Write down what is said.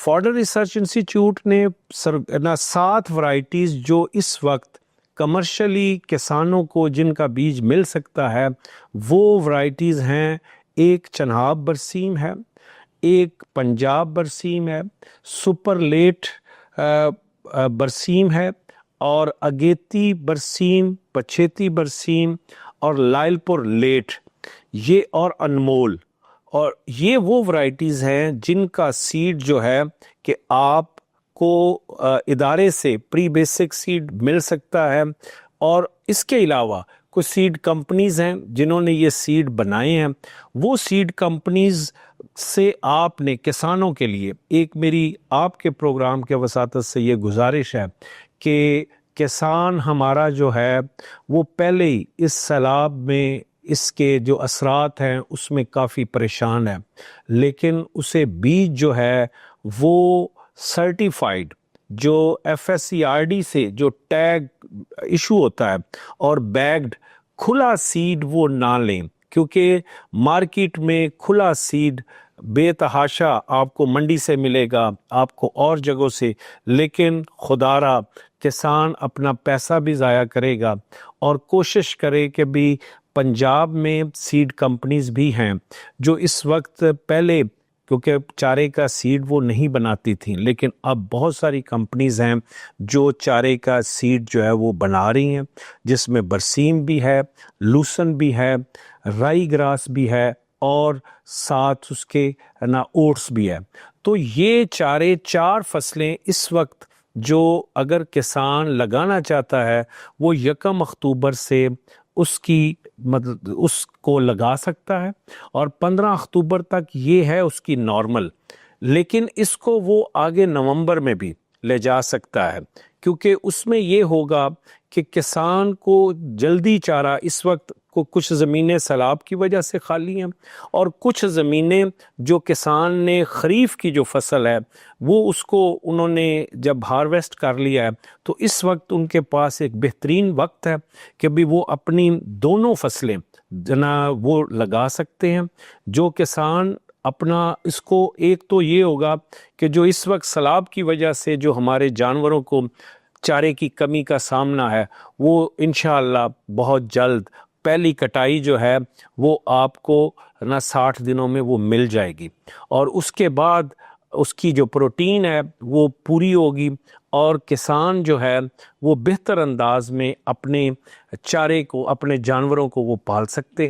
فارڈر research institute نے 7 varieties جو اس وقت کمرشلی کسانوں کو جن کا بیج مل سکتا ہے وہ ورائٹیز ہیں. ایک چناب برسیم ہے، ایک پنجاب برسیم ہے، سپر لیٹ برسیم ہے، اور اگیتی برسیم، پچھیتی برسیم اور لائل پور لیٹ، یہ اور انمول. اور یہ وہ ورائٹیز ہیں جن کا سیڈ جو ہے کہ آپ کو ادارے سے پری بیسک سیڈ مل سکتا ہے. اور اس کے علاوہ کچھ سیڈ کمپنیز ہیں جنہوں نے یہ سیڈ بنائے ہیں. وہ سیڈ کمپنیز سے آپ نے کسانوں کے لیے ایک میری آپ کے پروگرام کے وساطت سے یہ گزارش ہے کہ کسان ہمارا جو ہے وہ پہلے ہی اس سیلاب میں اس کے جو اثرات ہیں اس میں کافی پریشان ہے، لیکن اسے بیج جو ہے وہ سرٹیفائیڈ جو FSCRD سے جو ٹیگ ایشو ہوتا ہے اور بیگڈ کھلا سیڈ وہ نہ لیں، کیونکہ مارکیٹ میں کھلا سیڈ بے تحاشا آپ کو منڈی سے ملے گا، آپ کو اور جگہوں سے، لیکن خدارا کسان اپنا پیسہ بھی ضائع کرے گا. اور کوشش کرے کہ بھی پنجاب میں سیڈ کمپنیز بھی ہیں جو اس وقت پہلے کیونکہ چارے کا سیڈ وہ نہیں بناتی تھیں، لیکن اب بہت ساری کمپنیز ہیں جو چارے کا سیڈ جو ہے وہ بنا رہی ہیں، جس میں برسیم بھی ہے، لوسن بھی ہے، رائی گراس بھی ہے، اور ساتھ اس کے اوٹس بھی ہے. تو یہ 4 فصلیں اس وقت جو اگر کسان لگانا چاہتا ہے وہ 1 اکتوبر سے اس کو لگا سکتا ہے، اور 15 اکتوبر تک یہ ہے اس کی نارمل. لیکن اس کو وہ آگے نومبر میں بھی لے جا سکتا ہے، کیونکہ اس میں یہ ہوگا کہ کسان کو جلدی چارہ اس وقت کو کچھ زمینیں سیلاب کی وجہ سے خالی ہیں، اور کچھ زمینیں جو کسان نے خریف کی جو فصل ہے وہ اس کو انہوں نے جب ہارویسٹ کر لیا ہے تو اس وقت ان کے پاس ایک بہترین وقت ہے کہ بھی وہ اپنی دونوں فصلیں وہ لگا سکتے ہیں. جو کسان اپنا اس کو ایک تو یہ ہوگا کہ جو اس وقت سیلاب کی وجہ سے جو ہمارے جانوروں کو چارے کی کمی کا سامنا ہے وہ انشاءاللہ بہت جلد پہلی کٹائی جو ہے وہ آپ کو 60 دنوں میں وہ مل جائے گی، اور اس کے بعد اس کی جو پروٹین ہے وہ پوری ہوگی، اور کسان جو ہے وہ بہتر انداز میں اپنے چارے کو، اپنے جانوروں کو وہ پال سکتے ہیں.